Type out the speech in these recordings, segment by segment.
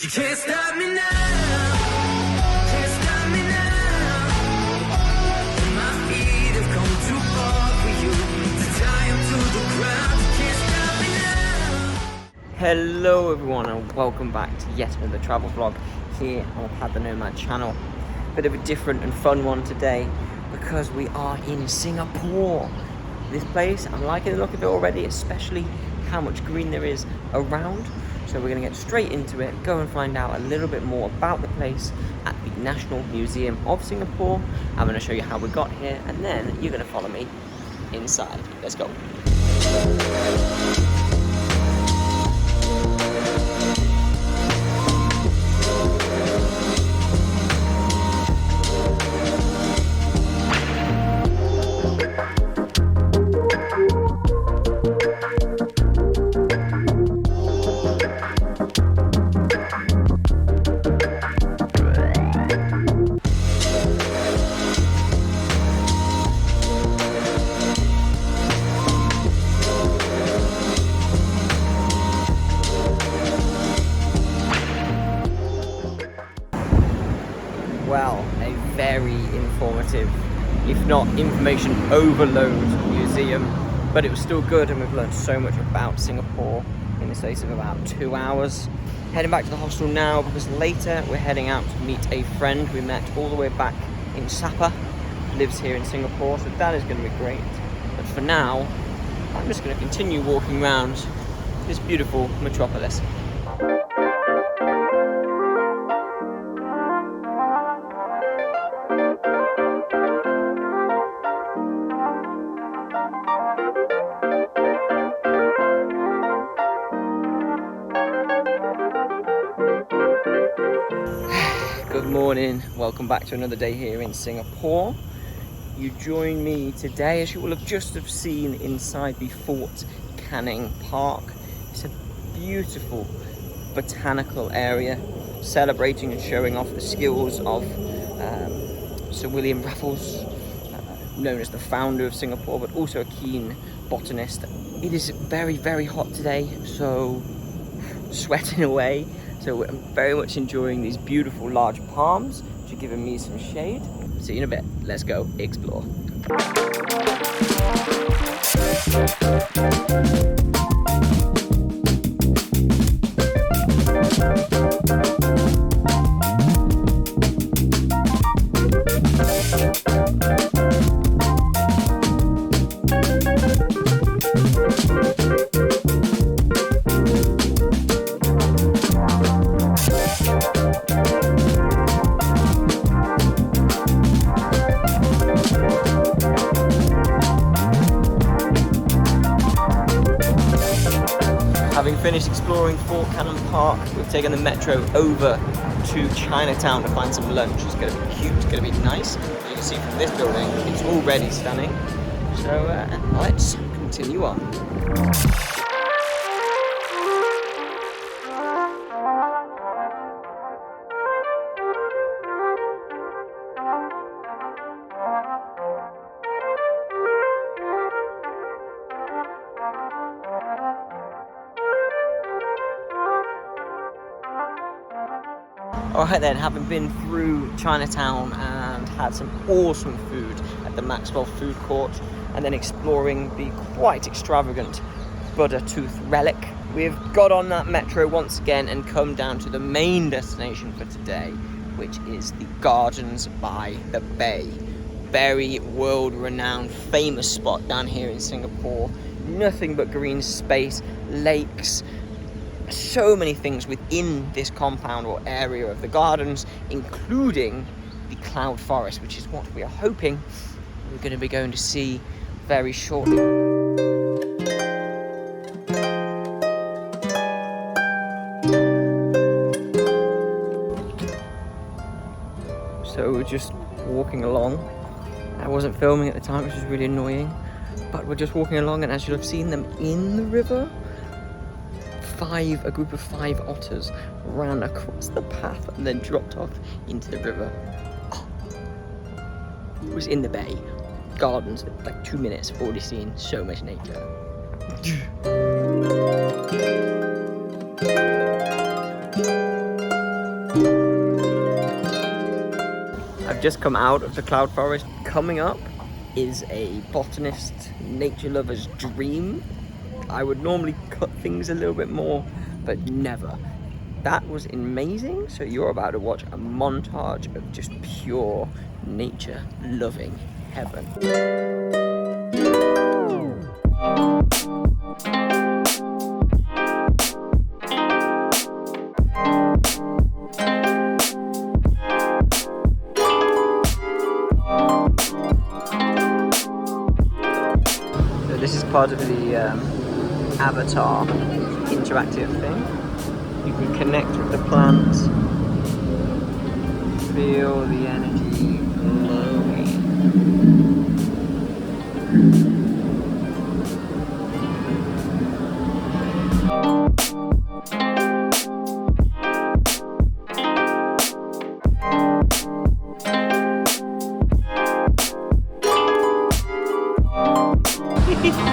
You can't stop me now. Can't stop me now. My feet have come too far for you to tie them to the ground. You can't stop me now. Hello everyone and welcome back to yet another travel vlog here on Pad the Nomad channel. Bit of a different and fun one today because we are in Singapore. This place, I'm liking the look of it already, especially how much green there is around. So we're going to get straight into it, go and find out a little bit more about the place at the National Museum of Singapore. I'm going to show you how we got here and then you're going to follow me inside. Let's go. Well, a very informative, if not information overload museum, but it was still good and we've learned so much about Singapore in the space of about 2 hours. Heading back to the hostel now because later we're heading out to meet a friend we met all the way back in Sapa, lives here in Singapore, so that is going to be great. But for now, I'm just going to continue walking around this beautiful metropolis. Good morning, welcome back to another day here in Singapore. You join me today, as you will have just seen, inside the Fort Canning Park. It's a beautiful botanical area, celebrating and showing off the skills of Sir William Raffles, known as the founder of Singapore, but also a keen botanist. It is very, very hot today, so sweating away. So I'm very much enjoying these beautiful large palms, which are giving me some shade. See you in a bit. Let's go explore. Having finished exploring Fort Canning Park, we've taken the metro over to Chinatown to find some lunch. It's going to be cute, it's going to be nice. As you can see from this building, it's already stunning. So let's continue on. Alright then, having been through Chinatown and had some awesome food at the Maxwell Food Court and then exploring the quite extravagant Buddha Tooth Relic, we've got on that metro once again and come down to the main destination for today, which is the Gardens by the Bay. Very world-renowned, famous spot down here in Singapore. Nothing but green space, lakes, so many things within this compound or area of the gardens, including the cloud forest, which is what we are hoping we're going to be going to see very shortly. So we're just walking along. I wasn't filming at the time, which was really annoying, but we're just walking along, and as you'll have seen them in the river, a group of 5 otters ran across the path and then dropped off into the river. It was in the bay. Gardens, like 2 minutes, already seen so much nature. just come out of the cloud forest. Coming up is a botanist, nature lover's dream. I would normally cut things a little bit more, but never. That was amazing. So you're about to watch a montage of just pure nature loving heaven. So this is part of the avatar interactive thing. You can connect with the plants, feel the energy flowing.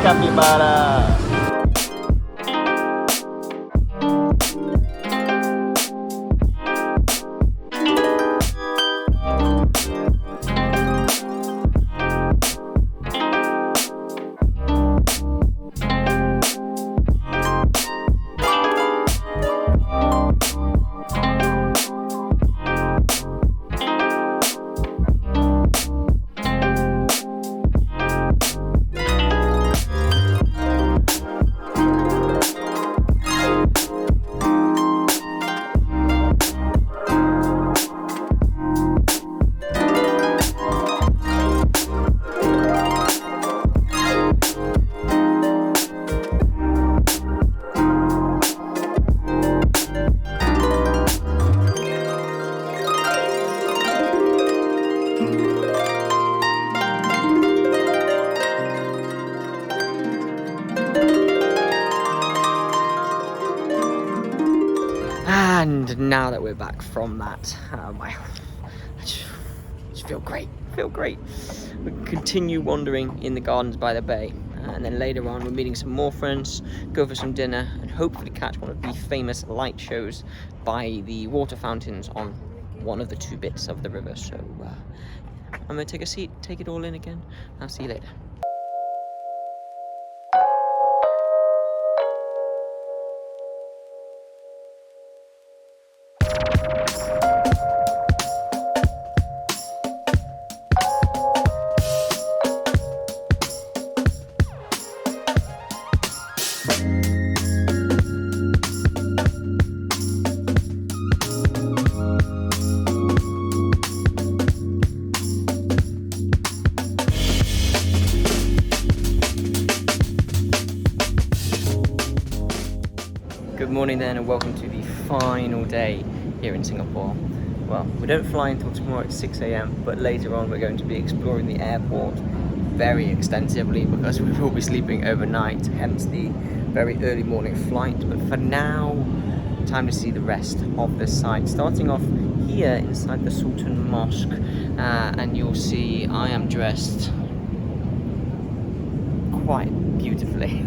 Capybara! And now that we're back from that, I just feel great, We can continue wandering in the gardens by the bay, and then later on we're meeting some more friends, go for some dinner, and hopefully catch one of the famous light shows by the water fountains on one of the two bits of the river. So I'm gonna take a seat, take it all in again. I'll see you later. Good morning then, and welcome to the final day here in Singapore. Well, we don't fly until tomorrow at 6 AM, but later on we're going to be exploring the airport very extensively because we will be sleeping overnight, hence the very early morning flight. But for now, time to see the rest of the site. Starting off here inside the Sultan Mosque, and you'll see I am dressed quite beautifully.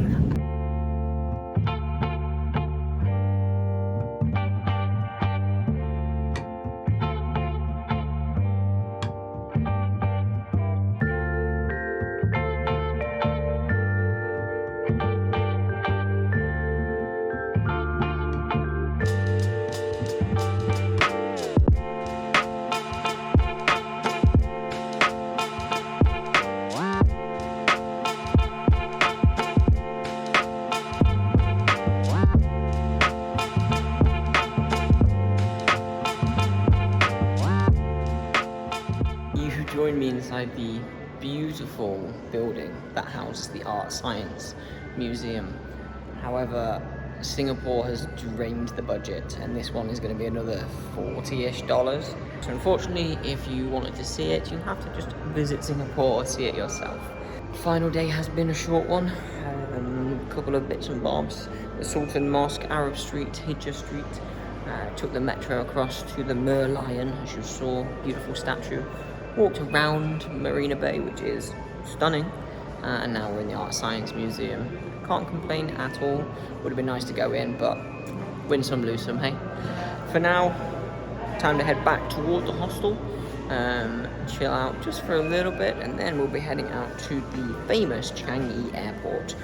Join me inside the beautiful building that houses the Art Science Museum. However, Singapore has drained the budget, and this one is going to be another $40-ish. So unfortunately, if you wanted to see it, you have to just visit Singapore or see it yourself. Final day has been a short one. A couple of bits and bobs. The Sultan Mosque, Arab Street, Hijra Street. Took the metro across to the Merlion, as you saw, beautiful statue. Walked around Marina Bay, which is stunning, and now we're in the Art Science Museum. Can't complain at all. Would have been nice to go in, but win some, lose some, hey. For now, time to head back toward the hostel, chill out just for a little bit, and then we'll be heading out to the famous Changi Airport.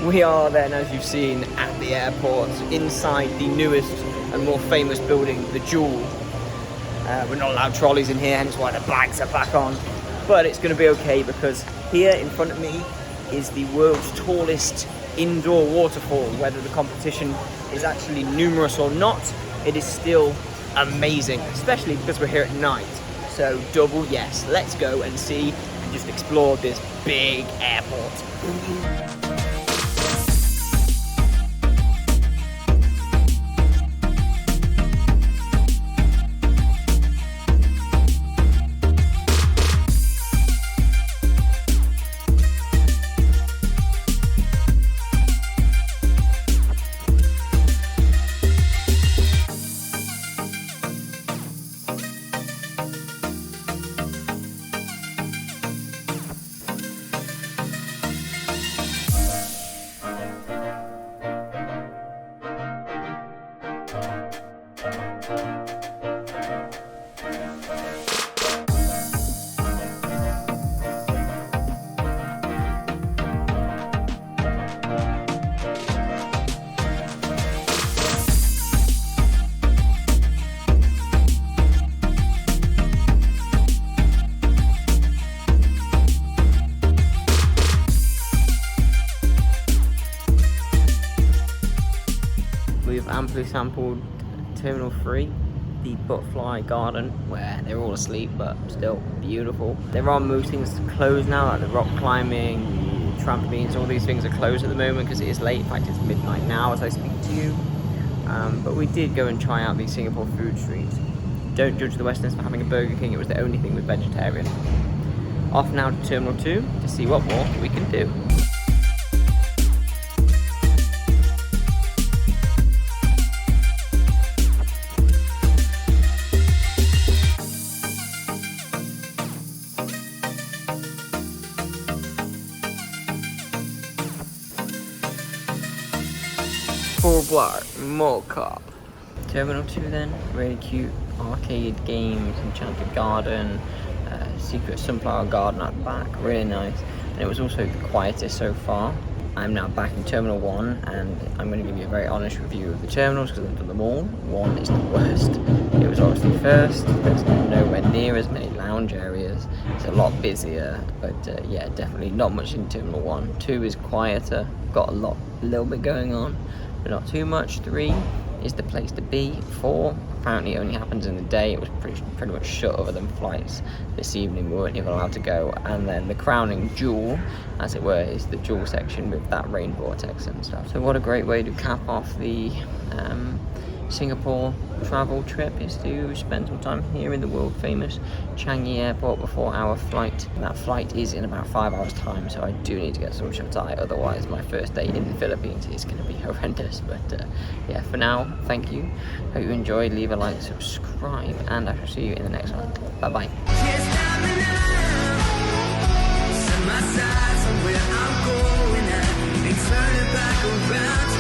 We are then, as you've seen, at the airport, inside the newest and more famous building, the Jewel. We're not allowed trolleys in here, hence why the bags are back on. But it's going to be okay, because here in front of me is the world's tallest indoor waterfall. Whether the competition is actually numerous or not, it is still amazing, especially because we're here at night. So double yes, let's go and see and just explore this big airport. We've amply sampled Terminal 3, the Butterfly Garden, where they're all asleep but still beautiful. There are most things closed now, like the rock climbing, trampolines, all these things are closed at the moment because it is late. In fact, it's midnight now as I speak to you. But we did go and try out the Singapore food street. Don't judge the Westerners for having a Burger King, it was the only thing with vegetarian. Off now to Terminal 2 to see what more we can do. Full black, more cop. Terminal 2 then, really cute arcade games, enchanted garden, secret sunflower garden at the back, really nice. And it was also the quietest so far. I'm now back in Terminal 1 and I'm going to give you a very honest review of the terminals because I've done them all. 1 is the worst. It was obviously first, there's nowhere near as many lounge areas, it's a lot busier, but yeah, definitely not much in Terminal 1. 2 is quieter, got a little bit going on, but not too much. 3 is the place to be. 4 apparently only happens in the day. It was pretty much shut other than flights this evening. We weren't even allowed to go. And then the crowning jewel, as it were, is the jewel section with that rain vortex and stuff. So what a great way to cap off the Singapore travel trip is to spend some time here in the world famous Changi Airport before our flight. That flight is in about 5 hours time, so I do need to get some shut eye, otherwise my first day in the Philippines is going to be horrendous. But yeah, for now, thank you, hope you enjoyed, leave a like, subscribe, and I shall see you in the next one. Bye bye. Set my sights on where I'm going at, and turn it back around.